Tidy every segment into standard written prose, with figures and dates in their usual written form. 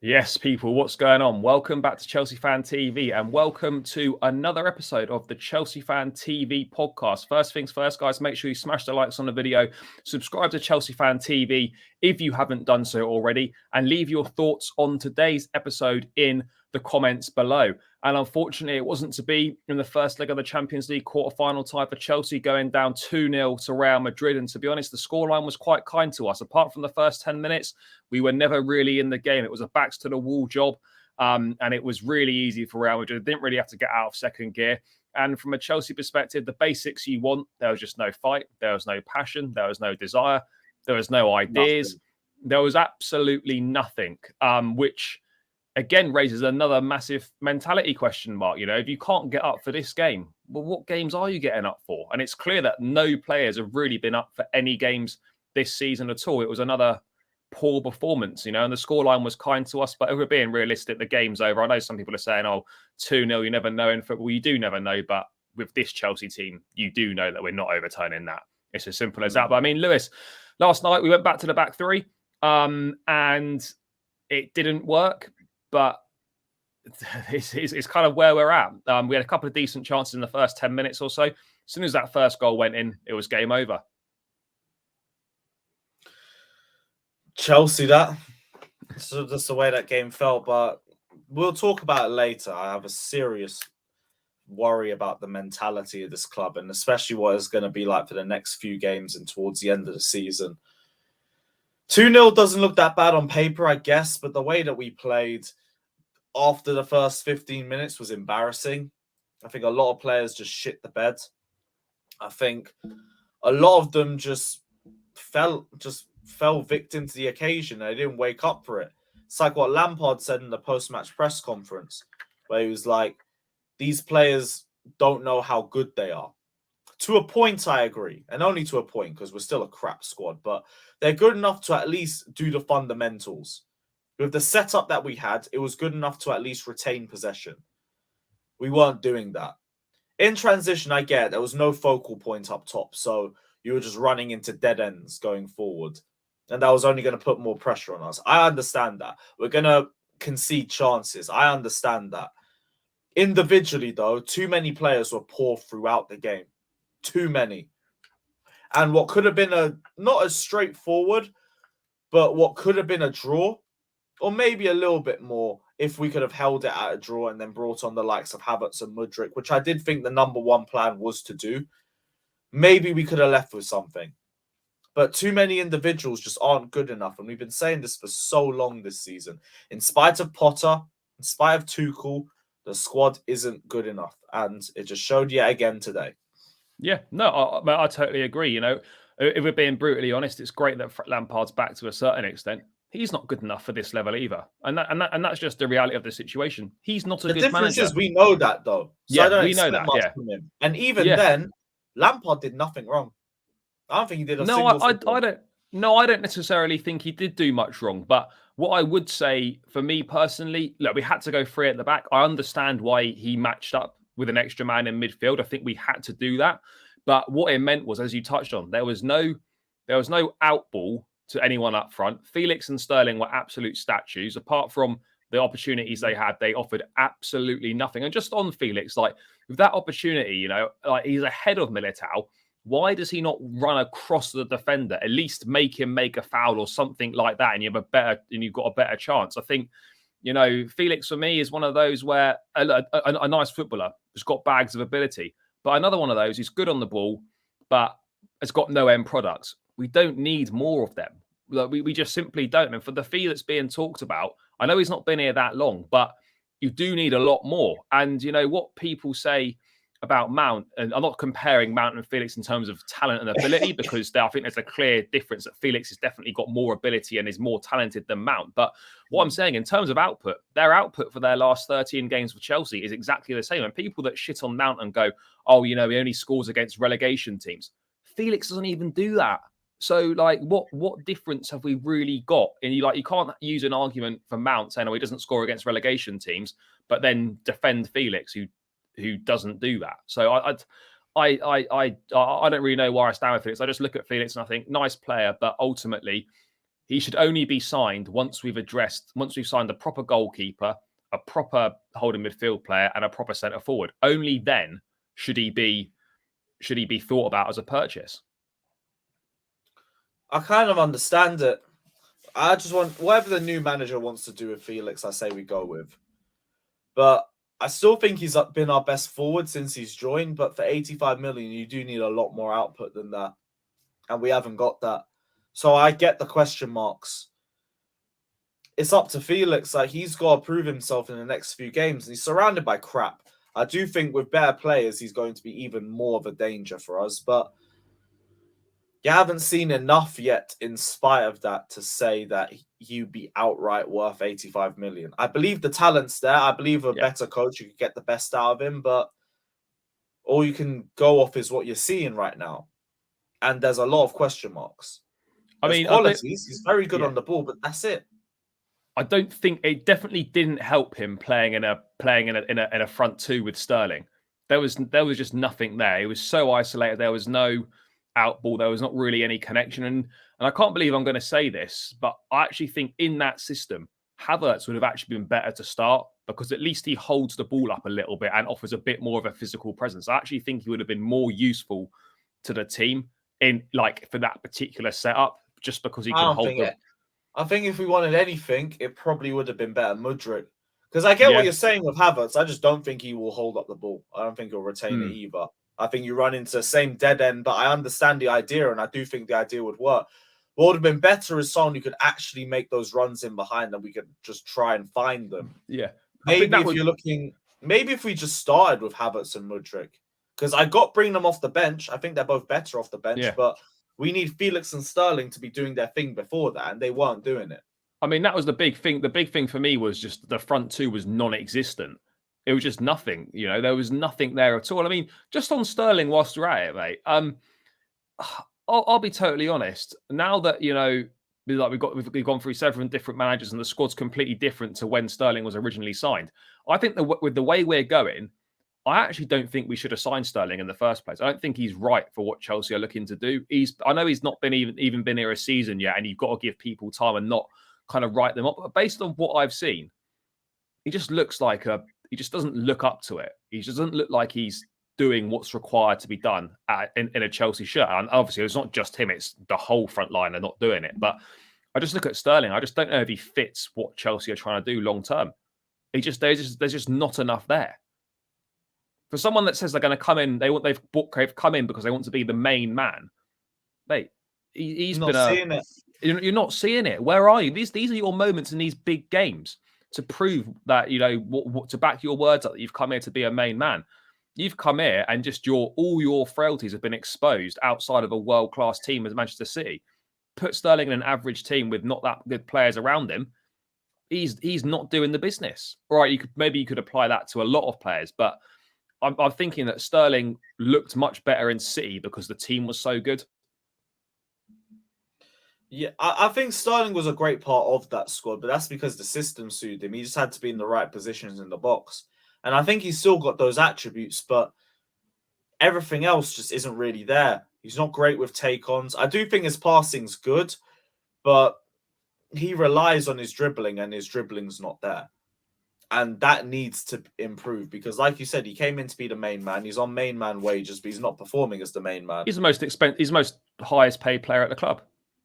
Yes, people, what's going on? Welcome back to Chelsea Fan TV and welcome to another episode of the Chelsea Fan TV podcast. First things first, guys, make sure you smash the likes on the video, subscribe to Chelsea Fan TV if you haven't done so already, and leave your thoughts on today's episode in the comments below. And unfortunately, it wasn't to be in the first leg of the Champions League quarter-final tie for Chelsea, going down 2-0 to Real Madrid. And to be honest, the scoreline was quite kind to us. Apart from the first 10 minutes, we were never really in the game. It was a backs-to-the-wall job, and it was really easy for Real Madrid. They didn't really have to get out of second gear. And from a Chelsea perspective, the basics you want, there was just no fight. There was no passion. There was no desire. There was no ideas. There was absolutely nothing, which again raises another massive mentality question mark. You know, if you can't get up for this game, well, what games are you getting up for? And it's clear that no players have really been up for any games this season at all. It was another poor performance, you know, and the scoreline was kind to us. But if we're being realistic, the game's over. I know some people are saying, oh, 2-0, you never know in football. You do never know. But with this Chelsea team, you do know that we're not overturning that. It's as simple as that. But I mean, Lewis, last night we went back to the back three and it didn't work. But it's kind of where we're at. We had a couple of decent chances in the first 10 minutes or so. As soon as that first goal went in, it was game over. Chelsea, that's the way that game felt. But we'll talk about it later. I have a serious worry about the mentality of this club, and especially what it's going to be like for the next few games and towards the end of the season. 2-0 doesn't look that bad on paper, I guess, but the way that we played after the first 15 minutes was embarrassing. I think a lot of players just shit the bed. I think a lot of them just fell victim to the occasion. They didn't wake up for it. It's like what Lampard said in the post-match press conference, where he was like, these players don't know how good they are. To a point, I agree. And only to a point, because we're still a crap squad. But they're good enough to at least do the fundamentals. With the setup that we had, it was good enough to at least retain possession. We weren't doing that. In transition, I get there was no focal point up top. So you were just running into dead ends going forward. And that was only going to put more pressure on us. I understand that. We're going to concede chances. I understand that. Individually, though, too many players were poor throughout the game. Too many. And what could have been not as straightforward, but what could have been a draw, or maybe a little bit more if we could have held it at a draw and then brought on the likes of Havertz and Mudryk, which I did think the number one plan was to do. Maybe we could have left with something. But too many individuals just aren't good enough. And we've been saying this for so long this season. In spite of Potter, in spite of Tuchel, the squad isn't good enough. And it just showed yet again today. Yeah, no, I totally agree. You know, if we're being brutally honest, it's great that Lampard's back to a certain extent. He's not good enough for this level either. And that's just the reality of the situation. He's not a good manager. The difference is we know that, though. So yeah, I don't we know that. Yeah. From him. And even then, Lampard did nothing wrong. I don't think he did a single thing wrong. I don't necessarily think he did do much wrong. But what I would say, for me personally, look, we had to go free at the back. I understand why he matched up with an extra man in midfield. I think we had to do that. But what it meant was, as you touched on, there was no outball to anyone up front. Felix and Sterling were absolute statues. Apart from the opportunities they had, they offered absolutely nothing. And just on Felix, like with that opportunity, you know, like he's ahead of Militao. Why does he not run across the defender? At least make him make a foul or something like that, and you've got a better chance. I think, you know, Felix for me is one of those where a nice footballer who's got bags of ability, but another one of those who's good on the ball, but has got no end products. We don't need more of them. We just simply don't. And for the fee that's being talked about, I know he's not been here that long, but you do need a lot more. And you know what people say about Mount, and I'm not comparing Mount and Felix in terms of talent and ability, because I think there's a clear difference that Felix has definitely got more ability and is more talented than Mount. But what I'm saying in terms of output, their output for their last 13 games for Chelsea is exactly the same. And people that shit on Mount and go, oh, you know, he only scores against relegation teams. Felix doesn't even do that. So, like, what difference have we really got? And you can't use an argument for Mount saying, oh, he doesn't score against relegation teams, but then defend Felix, who doesn't do that. So I don't really know where I stand with Felix. I just look at Felix and I think nice player, but ultimately He should only be signed once we've signed a proper goalkeeper, a proper holding midfield player, and a proper centre forward. Only then should he be thought about as a purchase. I kind of understand it. I just want whatever the new manager wants to do with Felix, I say we go with. But I still think he's been our best forward since he's joined. But for 85 million, you do need a lot more output than that. And we haven't got that. So I get the question marks. It's up to Felix. Like, he's got to prove himself in the next few games. And he's surrounded by crap. I do think with better players, he's going to be even more of a danger for us. But you haven't seen enough yet, in spite of that, to say that you'd be outright worth 85 million. I believe the talent's there. I believe a better coach, you could get the best out of him. But all you can go off is what you're seeing right now. And there's a lot of question marks. There's qualities. He's very good on the ball, but that's it. I don't think it definitely didn't help him playing in a front two with Sterling. There was just nothing there. He was so isolated. There was no outball. There was not really any connection. And I can't believe I'm going to say this, but I actually think in that system, Havertz would have actually been better to start, because at least he holds the ball up a little bit and offers a bit more of a physical presence. I actually think he would have been more useful to the team for that particular setup, just because he can hold the... I think if we wanted anything, it probably would have been better Madrid. Because I get what you're saying with Havertz. I just don't think he will hold up the ball. I don't think he'll retain it either. I think you run into the same dead end, but I understand the idea, and I do think the idea would work. What would have been better is someone who could actually make those runs in behind, and we could just try and find them. Yeah. Maybe if we just started with Havertz and Mudryk, because I got bringing them off the bench. I think they're both better off the bench, but we need Felix and Sterling to be doing their thing before that, and they weren't doing it. I mean, that was the big thing. The big thing for me was just the front two was non-existent. It was just nothing. There was nothing there at all. I mean, just on Sterling, whilst we're at it, mate, I'll be totally honest. Now that, we've gone through several different managers and the squad's completely different to when Sterling was originally signed. I think that with the way we're going, I actually don't think we should have signed Sterling in the first place. I don't think he's right for what Chelsea are looking to do. I know he's not been even been here a season yet, and you've got to give people time and not kind of write them up. But based on what I've seen, he just looks like he just doesn't look up to it. He just doesn't look like he's doing what's required to be done in a Chelsea shirt. And obviously, it's not just him; it's the whole front line are not doing it. But I just look at Sterling. I just don't know if he fits what Chelsea are trying to do long term. There's just not enough there. For someone that says they're going to come in, they've come in because they want to be the main man. Mate, he's not seeing it. You're not seeing it. Where are you? These are your moments in these big games to prove that, to back your words up, that you've come here to be a main man. You've come here and just all your frailties have been exposed outside of a world-class team as Manchester City. Put Sterling in an average team with not that good players around him. He's not doing the business. All right, you could apply that to a lot of players, but I'm thinking that Sterling looked much better in City because the team was so good. Yeah, I think Sterling was a great part of that squad, but that's because the system suited him. He just had to be in the right positions in the box. And I think he's still got those attributes, but everything else just isn't really there. He's not great with take-ons. I do think his passing's good, but he relies on his dribbling, and his dribbling's not there. And that needs to improve because, like you said, he came in to be the main man. He's on main man wages, but he's not performing as the main man. He's the most highest paid player at the club.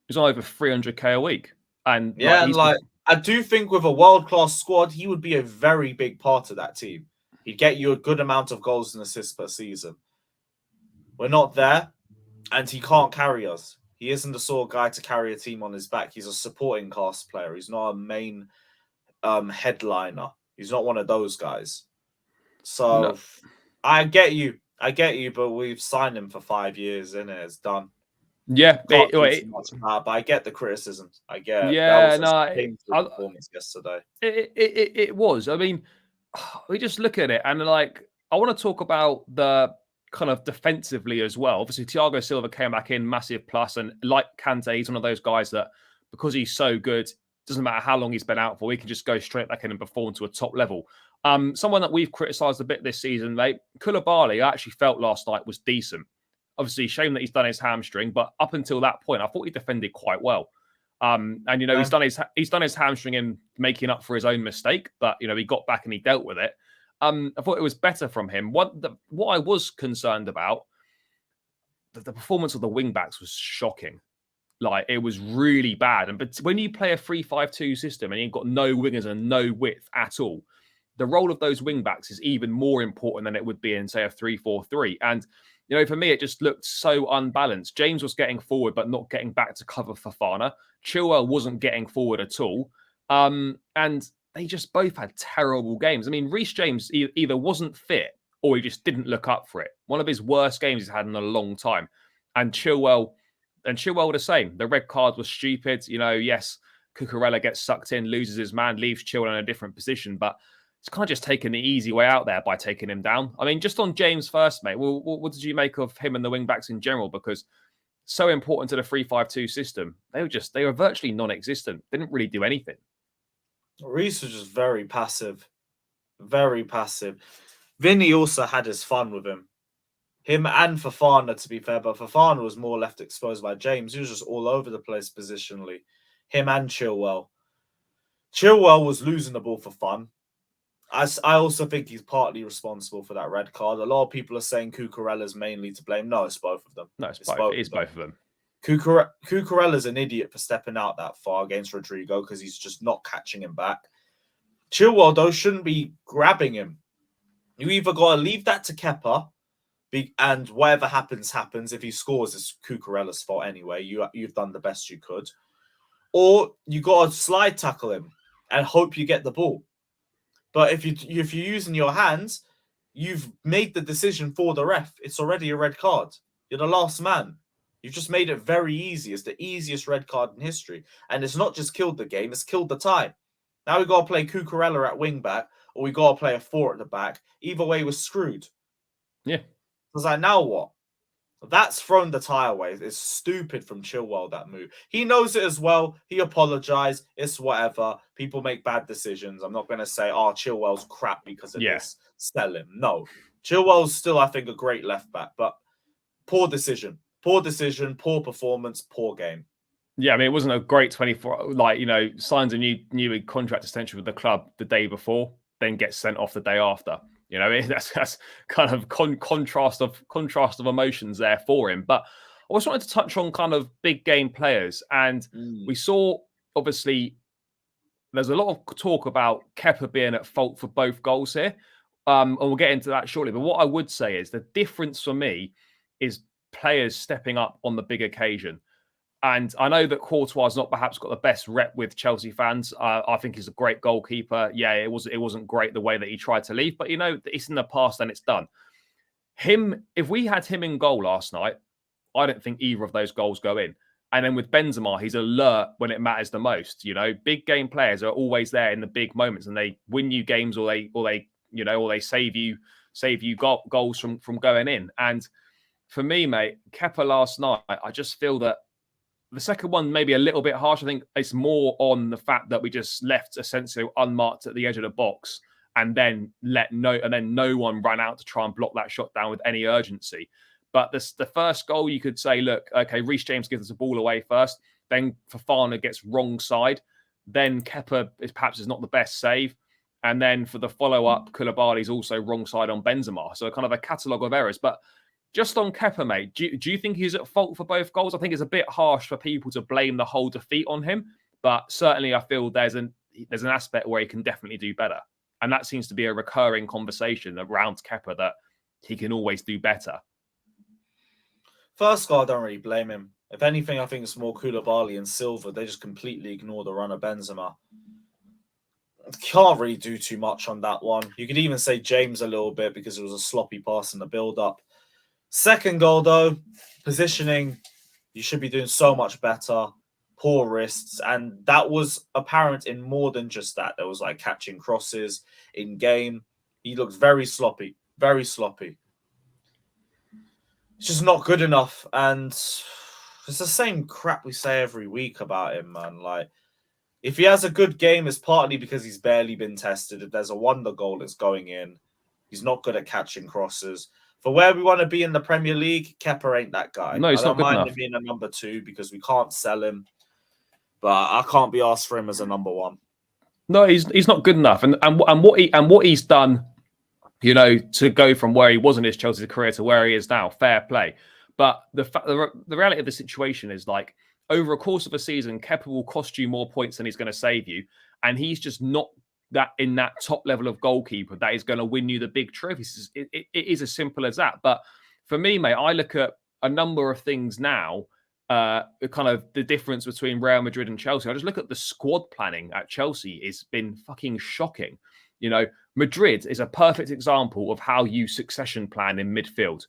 He's on over 300k a week. And I do think with a world-class squad, he would be a very big part of that team. He'd get you a good amount of goals and assists per season. We're not there, and he can't carry us. He isn't the sort of guy to carry a team on his back. He's a supporting cast player. He's not a main headliner. He's not one of those guys. So no. I get you, but we've signed him for 5 years, and it's done. Yeah, but I get the criticism. I get. Yeah, performance yesterday. It was. I mean, we just look at it, and I want to talk about the kind of defensively as well. Obviously, Thiago Silva came back in, massive plus, and like Kante, he's one of those guys that because he's so good. Doesn't matter how long he's been out for, he can just go straight back in and perform to a top level. Someone that we've criticised a bit this season, mate, Koulibaly, I actually felt last night was decent. Obviously, shame that he's done his hamstring, but up until that point, I thought he defended quite well. And he's done his hamstring in making up for his own mistake, but he got back and he dealt with it. I thought it was better from him. What I was concerned about, the performance of the wing backs was shocking. Like, it was really bad. But when you play a 3-5-2 system and you've got no wingers and no width at all, the role of those wing backs is even more important than it would be in, say, a 3-4-3. And for me, it just looked so unbalanced. James was getting forward, but not getting back to cover Fofana. Chilwell wasn't getting forward at all. And they just both had terrible games. I mean, Reece James either wasn't fit or he just didn't look up for it. One of his worst games he's had in a long time. And Chilwell the same. The red card was stupid. Yes, Cucurella gets sucked in, loses his man, leaves Chilwell in a different position, but it's kind of just taking the easy way out there by taking him down. I mean, just on James first, mate, well, what did you make of him and the wing-backs in general? Because so important to the 3-5-2 system. They were virtually non-existent. Didn't really do anything. Reece was just very passive. Very passive. Vinny also had his fun with him. Him and Fofana, to be fair, but Fofana was more left exposed by James. He was just all over the place positionally. Him and Chilwell. Chilwell was losing the ball for fun. I also think he's partly responsible for that red card. A lot of people are saying Cucurella's mainly to blame. No, it's both of them. No, it's both of them. Cucurella's an idiot for stepping out that far against Rodrigo because he's just not catching him back. Chilwell, though, shouldn't be grabbing him. You either got to leave that to Kepa, and whatever happens. If he scores, it's Cucurella's fault anyway. You've done the best you could. Or you got to slide tackle him and hope you get the ball. But if you're using your hands, you've made the decision for the ref. It's already a red card. You're the last man. You've just made it very easy. It's the easiest red card in history. And it's not just killed the game, it's killed the time. Now we got to play Cucurella at wing back, or we got to play a 4 at the back. Either way, we're screwed. Yeah. I was like, now what? That's thrown the tie away. It's stupid from Chilwell, that move. He knows it as well. He apologized. It's whatever. People make bad decisions. I'm not going to say, Chilwell's crap because of this. Sell him. No. Chilwell's still, I think, a great left back, but poor decision. Poor decision, poor performance, poor game. Yeah, I mean, it wasn't a great 24, signs a new contract extension with the club the day before, then gets sent off the day after. That's kind of contrast of emotions there for him. But I also wanted to touch on kind of big game players. And we saw, obviously, there's a lot of talk about Kepa being at fault for both goals here. And we'll get into that shortly. But what I would say is the difference for me is players stepping up on the big occasion. And I know that Courtois has not perhaps got the best rep with Chelsea fans. I think he's a great goalkeeper. Yeah, it wasn't great the way that he tried to leave, but it's in the past and it's done. If we had him in goal last night, I don't think either of those goals go in. And then with Benzema, he's alert when it matters the most. Big game players are always there in the big moments, and they win you games, or they save you goals from going in. And for me, mate, Kepa last night, I just feel that the second one maybe a little bit harsh. I think it's more on the fact that we just left Asensio unmarked at the edge of the box, and then no one ran out to try and block that shot down with any urgency. But the first goal, you could say, look, okay, Reece James gives us the ball away first, then Fofana gets wrong side, then Kepa is not the best save, and then for the follow-up, Koulibaly's also wrong side on Benzema. So kind of a catalogue of errors. But just on Kepa, mate, do you think he's at fault for both goals? I think it's a bit harsh for people to blame the whole defeat on him, but certainly I feel there's an aspect where he can definitely do better. And that seems to be a recurring conversation around Kepa, that he can always do better. First goal, I don't really blame him. If anything, I think it's more Koulibaly and Silva. They just completely ignore the run of Benzema. Can't really do too much on that one. You could even say James a little bit because it was a sloppy pass in the build-up. Second goal, though, positioning, you should be doing so much better. Poor wrists. And that was apparent in more than just that. There was catching crosses in game. He looked very sloppy. Very sloppy. It's just not good enough. And it's the same crap we say every week about him, man. If he has a good game, it's partly because he's barely been tested. If there's a wonder goal, it's going in. He's not good at catching crosses. For where we want to be in the Premier League, Kepa ain't that guy. No, he's not good enough. I don't mind him being a number 2 because we can't sell him. but I can't be asked for him as a number one. No, he's not good enough. And what he's done, you know, to go from where he was in his Chelsea career to where he is now, fair play. But the reality of the situation is, like, over a course of a season, Kepa will cost you more points than he's going to save you, and he's just not that in that top level of goalkeeper that is going to win you the big trophies. It is as simple as that. But for me, mate, I look at a number of things now. Kind of the difference between Real Madrid and Chelsea. I just look at the squad planning at Chelsea. It's been fucking shocking. You know, Madrid is a perfect example of how you succession plan in midfield.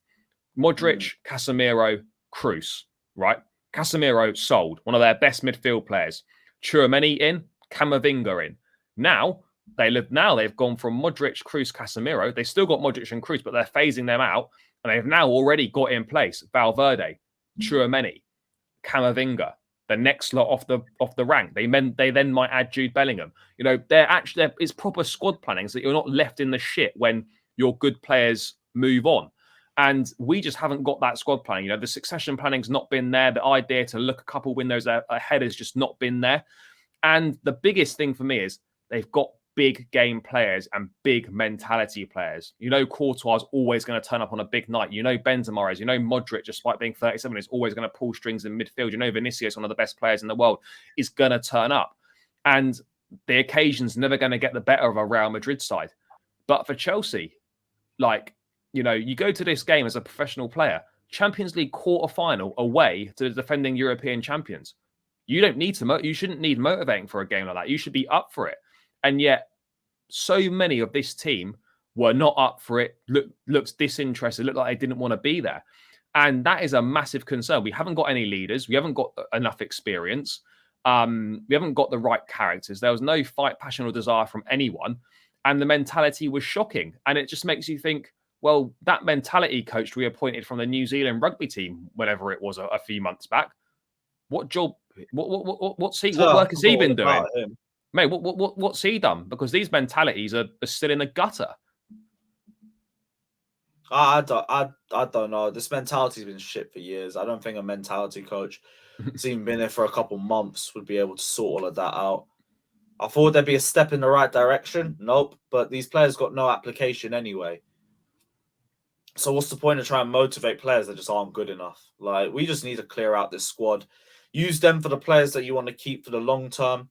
Modric, Casemiro, Kroos, right? Casemiro sold, one of their best midfield players. Tchouaméni in, Camavinga in. Now they've gone from Modric, Kroos, Casemiro. They still got Modric and Kroos, but they're phasing them out, and they've now already got in place Valverde, Tchouaméni, Camavinga, the next lot off the rank. They then might add Jude Bellingham. You know, it's proper squad planning so that you're not left in the shit when your good players move on. And we just haven't got that squad planning. You know, the succession planning's not been there. The idea to look a couple windows ahead has just not been there. And the biggest thing for me is they've got big game players and big mentality players. You know, Courtois is always going to turn up on a big night. You know, Benzema is. You know, Modric, despite being 37, is always going to pull strings in midfield. You know, Vinicius, one of the best players in the world, is going to turn up. And the occasion's never going to get the better of a Real Madrid side. But for Chelsea, like, you know, you go to this game as a professional player, Champions League quarter-final away to the defending European champions. You shouldn't need motivating for a game like that. You should be up for it. And yet, so many of this team were not up for it, looked disinterested, looked like they didn't want to be there. And that is a massive concern. We haven't got any leaders. We haven't got enough experience. We haven't got the right characters. There was no fight, passion, or desire from anyone. And the mentality was shocking. And it just makes you think, well, that mentality coach we appointed from the New Zealand rugby team, whenever it was a few months back, what work has he been doing? Mate, what's he done? Because these mentalities are still in the gutter. I don't know. This mentality's been shit for years. I don't think a mentality coach that's even been there for a couple months would be able to sort all of that out. I thought there'd be a step in the right direction. Nope. But these players got no application anyway. So what's the point of trying to motivate players that just aren't good enough? Like, we just need to clear out this squad. Use them for the players that you want to keep for the long term.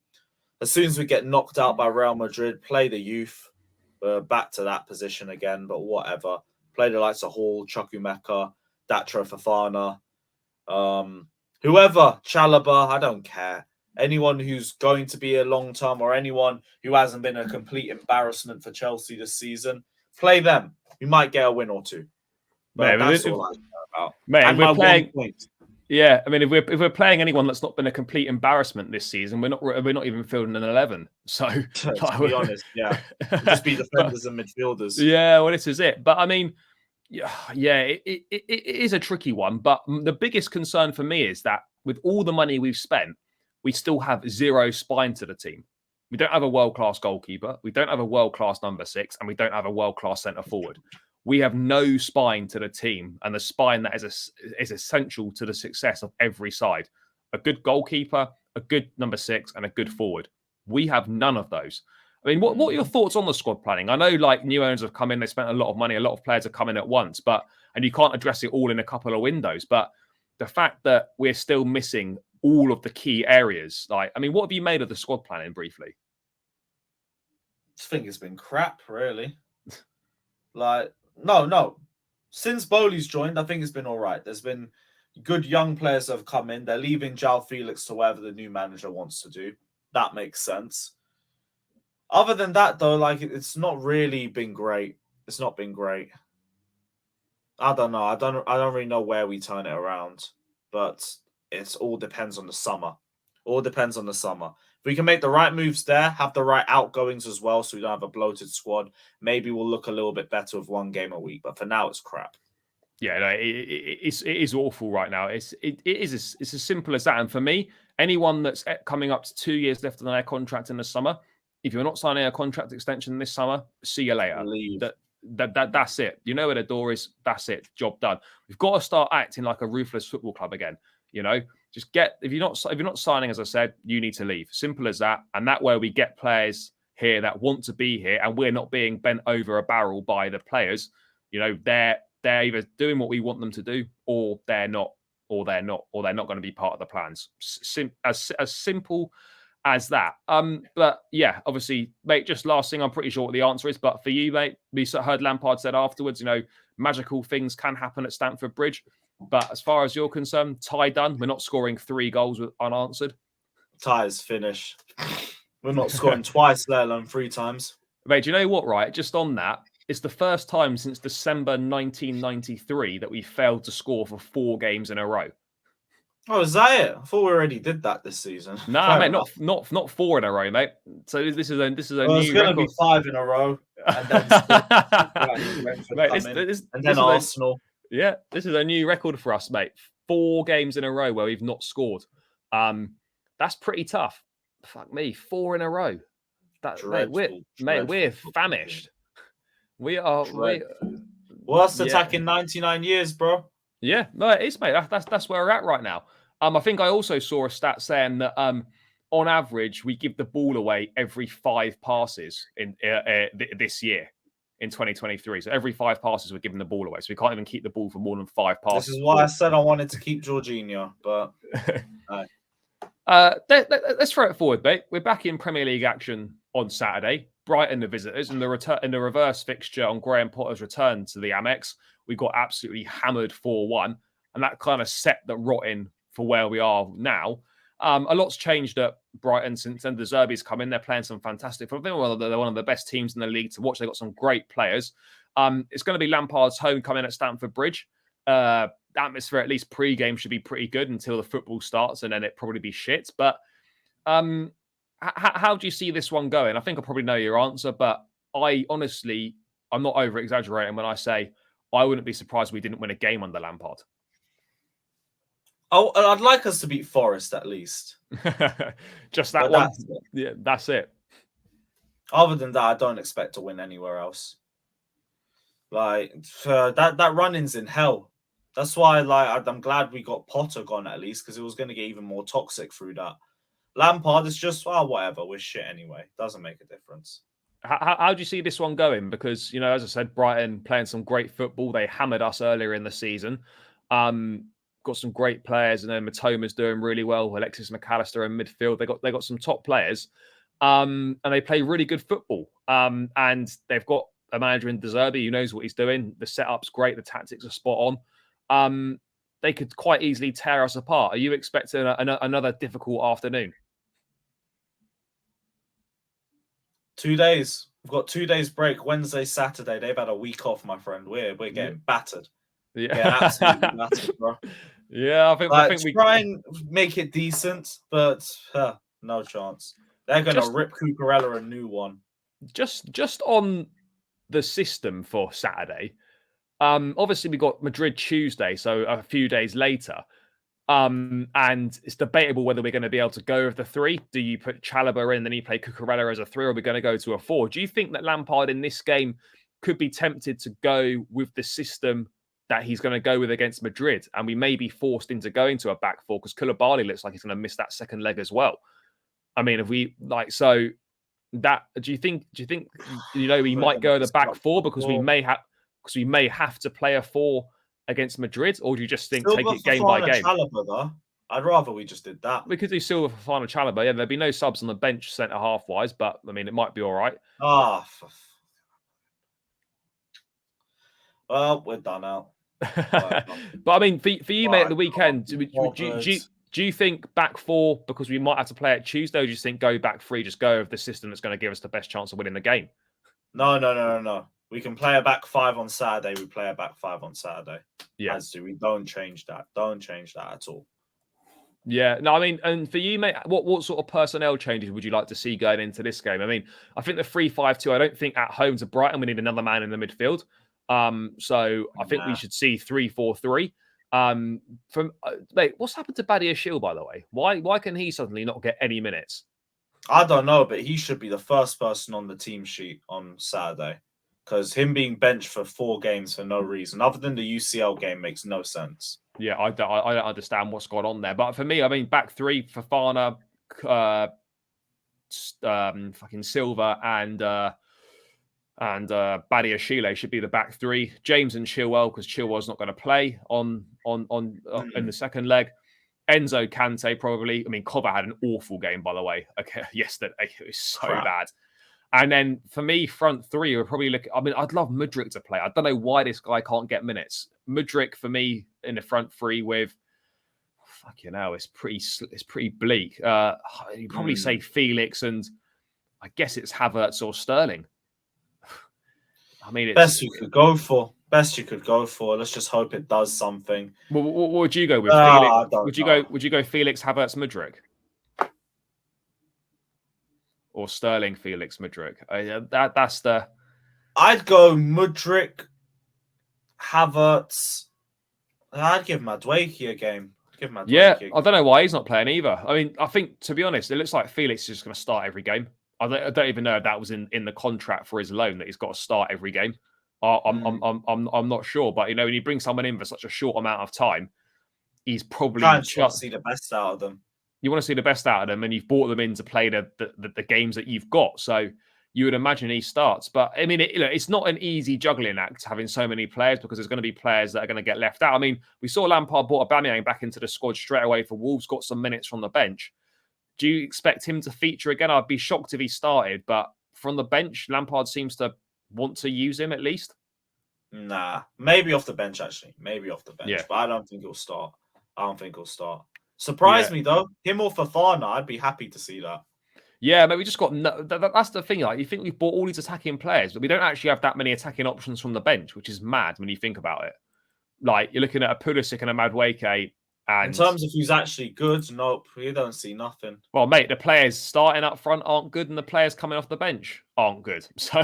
As soon as we get knocked out by Real Madrid, play the youth. Back to that position again, but whatever. Play the likes of Hall, Chukwuemeka, Datro Fofana, whoever, Chalobah, I don't care. Anyone who's going to be a long term or anyone who hasn't been a complete embarrassment for Chelsea this season, play them. We might get a win or two. But that's all I care about. Mate, and we're playing. Yeah, I mean, if we're playing anyone that's not been a complete embarrassment this season, we're not even fielding an 11. So, to be honest, yeah, we'll just be defenders and midfielders. Yeah, well, this is it. But I mean, it is a tricky one. But the biggest concern for me is that with all the money we've spent, we still have zero spine to the team. We don't have a world-class goalkeeper. We don't have a world-class number 6, and we don't have a world-class centre forward. We have no spine to the team, and the spine that is essential to the success of every side. A good goalkeeper, a good number 6, and a good forward. We have none of those. I mean, what are your thoughts on the squad planning? I know, like, new owners have come in, they spent a lot of money, a lot of players have come in at once, and you can't address it all in a couple of windows. But the fact that we're still missing all of the key areas, like, I mean, what have you made of the squad planning briefly? I just think it's been crap, really. Like, no. Since Bowley's joined, I think it's been all right. There's been good young players that have come in. They're leaving Joao Felix to whatever the new manager wants to do. That makes sense. Other than that, though, like, it's not really been great. It's not been great. I don't know. I don't really know where we turn it around, but it all depends on the summer. All depends on the summer. If we can make the right moves there, have the right outgoings as well, so we don't have a bloated squad, maybe we'll look a little bit better with one game a week. But for now, it's crap. Yeah, no, it is awful right now. It's as simple as that. And for me, anyone that's coming up to 2 years left on their contract in the summer, if you're not signing a contract extension this summer, see you later. Leave. That's it. You know where the door is. That's it. Job done. We've got to start acting like a ruthless football club again. You know, Just if you're not signing, as I said, you need to leave. Simple as that. And that way we get players here that want to be here, and we're not being bent over a barrel by the players. They're either doing what we want them to do, or they're not, or they're not going to be part of the plans. As simple as that. But yeah, obviously, mate, just last thing, I'm pretty sure what the answer is, but for you, mate, we heard Lampard said afterwards, magical things can happen at Stamford Bridge. But as far as you're concerned, tie done. We're not scoring 3 goals unanswered. Ties finish. We're not scoring twice, let alone 3 times. Mate, do you know what, right? Just on that, it's the first time since December 1993 that we failed to score for 4 games in a row. Oh, is that it? I thought we already did that this season. No, mate, not 4 in a row, mate. So this is a new it's going to be 5 in a row, and then mate, and then Arsenal. Yeah, this is a new record for us, mate. 4 games in a row where we've not scored. That's pretty tough. Fuck me, 4 in a row. We're famished. We are. Worst attack in 99 years, bro. Yeah, no, it is, mate. That's where we're at right now. I think I also saw a stat saying that on average we give the ball away every 5 passes in this year. In 2023. So every 5 passes, we're giving the ball away. So we can't even keep the ball for more than 5 passes. This is why I said I wanted to keep Jorginho, but no. Let's throw it forward, mate. We're back in Premier League action on Saturday. Brighton, the visitors, and the reverse fixture on Graham Potter's return to the Amex. We got absolutely hammered 4-1, and that kind of set the rotting for where we are now. A lot's changed at Brighton since then. De Zerbi's come in. They're playing some fantastic football. They're one of the best teams in the league to watch. They've got some great players. It's going to be Lampard's homecoming at Stamford Bridge. The atmosphere, at least pre-game, should be pretty good until the football starts, and then it'll probably be shit. But how do you see this one going? I think I probably know your answer, but I'm not over-exaggerating when I say I wouldn't be surprised we didn't win a game under Lampard. Oh, I'd like us to beat Forest at least. Just that one. Yeah, that's it. Other than that, I don't expect to win anywhere else. Like that run-in's in hell. That's why, I'm glad we got Potter gone at least, because it was going to get even more toxic through that. Lampard is just whatever. We're shit anyway. Doesn't make a difference. How do you see this one going? Because as I said, Brighton playing some great football. They hammered us earlier in the season. Got some great players, and then Matoma's doing really well. Alexis McAllister in midfield. They got some top players, and they play really good football. And they've got a manager in De Zerbi who knows what he's doing. The setup's great. The tactics are spot on. They could quite easily tear us apart. Are you expecting another difficult afternoon? 2 days. We've got 2 days break. Wednesday, Saturday. They've had a week off, my friend. We're getting battered. Yeah, absolutely battered, bro. Yeah, I think we try and make it decent, but no chance. They're going to rip Cucurella a new one. Just on the system for Saturday. Obviously, we got Madrid Tuesday, so a few days later. And it's debatable whether we're going to be able to go with the 3. Do you put Chalobah in, then you play Cucurella as a 3, or are we going to go to a 4? Do you think that Lampard in this game could be tempted to go with the system that he's going to go with against Madrid, and we may be forced into going to a back 4 because Koulibaly looks like he's going to miss that second leg as well? I mean, if we that, do you think we might go the back 4 because we may have to play a 4 against Madrid, or do you just think take it game by game? Chalobah, though. I'd rather we just did that. We could do Silva for Fofana Chalobah. Yeah, there'd be no subs on the bench centre half wise, but I mean, it might be all right. Well, we're done out. But I mean, for you, mate, at the weekend, do you think back 4 because we might have to play it Tuesday, or do you think go back 3, just go with the system that's going to give us the best chance of winning the game? No. We can play a back 5 on Saturday. We play a back 5 on Saturday. Yeah. We don't change that. Don't change that at all. Yeah. No, I mean, and for you, mate, what sort of personnel changes would you like to see going into this game? I mean, I think the 3-5-2, I don't think at home to Brighton we need another man in the midfield. So I think we should see 3-4-3. Mate, what's happened to Badia Shield, by the way? Why can he suddenly not get any minutes? I don't know, but he should be the first person on the team sheet on Saturday, because him being benched for 4 games for no reason other than the UCL game makes no sense. Yeah, I don't understand what's going on there. But for me, I mean, back three, Fofana, fucking Silva, and Badiashile should be the back three. James and Chilwell, because Chilwell's not going to play on in the second leg. Enzo, Kante, probably. I mean, Kova had an awful game, by the way. Okay, yesterday it was so bad. And then for me, front three are probably looking. I mean, I'd love Mudryk to play. I don't know why this guy can't get minutes. Mudryk for me in the front three with, fucking hell, it's pretty bleak. You probably say Felix, and I guess it's Havertz or Sterling. I mean, it's best you could go for. Best you could go for. Let's just hope it does something. What would you go with? Felix? Would you go Felix, Havertz, Mudryk? Or Sterling, Felix, Mudryk? That's the. I'd go Mudryk, Havertz. I'd give Madueke a game. Yeah, I don't know why he's not playing either. I mean, I think, to be honest, it looks like Felix is just going to start every game. I don't even know if that was in the contract for his loan that he's got to start every game. I'm not sure, but when you bring someone in for such a short amount of time, he's probably trying to see the best out of them. You want to see the best out of them, and you've brought them in to play the games that you've got. So you would imagine he starts. But I mean, it's not an easy juggling act having so many players, because there's going to be players that are going to get left out. I mean, we saw Lampard brought Aubameyang back into the squad straight away for Wolves, got some minutes from the bench. Do you expect him to feature again? I'd be shocked if he started, but from the bench, Lampard seems to want to use him at least. Nah, maybe off the bench, actually. Maybe off the bench, Yeah. But I don't think he'll start. Surprise me, though. Him or Fofana, I'd be happy to see that. Yeah, but we just got that's the thing. Like, you think we've bought all these attacking players, but we don't actually have that many attacking options from the bench, which is mad when you think about it. Like, you're looking at a Pulisic and a Madueke. And in terms of who's actually good, nope, you don't see nothing. Well, mate, the players starting up front aren't good, and the players coming off the bench aren't good. So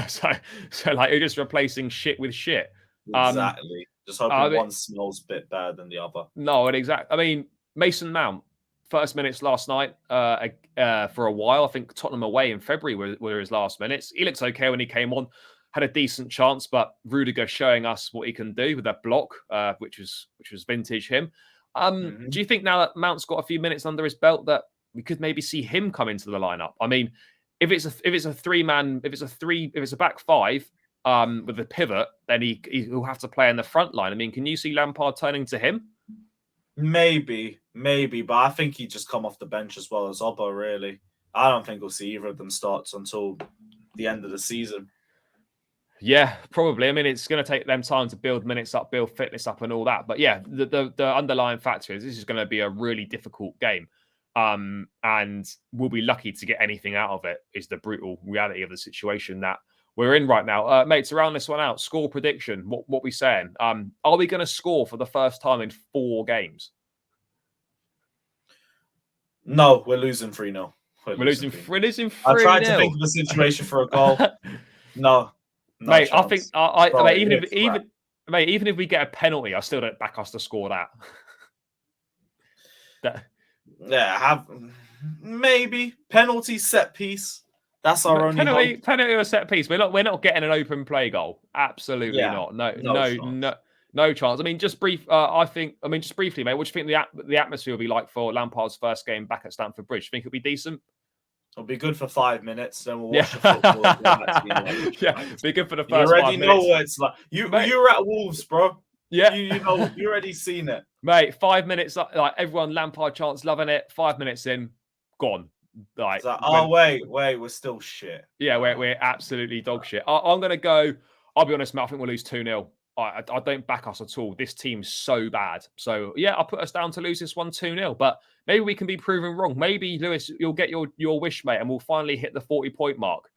like, you're just replacing shit with shit. Exactly. Just hoping one smells a bit better than the other. No, exactly. I mean, Mason Mount, first minutes last night for a while. I think Tottenham away in February were his last minutes. He looks okay when he came on. Had a decent chance, but Rudiger showing us what he can do with that block, which was vintage him. Do you think now that Mount's got a few minutes under his belt that we could maybe see him come into the lineup? I mean, if it's a back five with a pivot, then he'll have to play in the front line. I mean, can you see Lampard turning to him? Maybe, but I think he'd just come off the bench as well as Oba, really. I don't think we'll see either of them starts until the end of the season. Yeah, probably. I mean, it's going to take them time to build minutes up, build fitness up and all that. But yeah, the underlying factor is this is going to be a really difficult game. And we'll be lucky to get anything out of it, is the brutal reality of the situation that we're in right now. Mates, around this one out, score prediction, what we saying? Are we going to score for the first time in 4 games? No, we're losing 3-0. We're losing 3-0. I tried to think of a situation for a goal. No, mate, chance. I think even if we get a penalty, I still don't back us to score that. Yeah, maybe penalty, set piece. That's our only penalty or set piece. We're not getting an open play goal. Absolutely not. No chance. I mean, just briefly, mate. What do you think the atmosphere will be like for Lampard's first game back at Stamford Bridge? Do you think it'll be decent? It'll be good for 5 minutes, then we'll watch the football. Yeah, be good for the first 5 minutes. You already know what it's like. You were at Wolves, bro. Yeah, you know, you already seen it, mate. 5 minutes, like everyone Lampard chants, loving it. 5 minutes in, gone. Like, wait, we're still shit. Yeah, we're absolutely dog shit. I'm gonna go. I'll be honest, mate. I think we'll lose 2-0. I don't back us at all. This team's so bad. So yeah, I'll put us down to lose this one 2-0. But maybe we can be proven wrong. Maybe, Lewis, you'll get your wish, mate, and we'll finally hit the 40-point mark.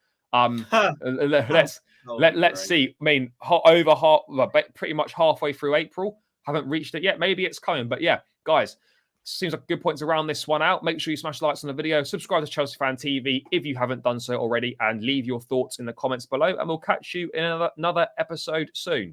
Let's see. I mean, pretty much halfway through April. Haven't reached it yet. Maybe it's coming. But yeah, guys, seems like good points around this one out. Make sure you smash the likes on the video. Subscribe to Chelsea Fan TV if you haven't done so already. And leave your thoughts in the comments below. And we'll catch you in another episode soon.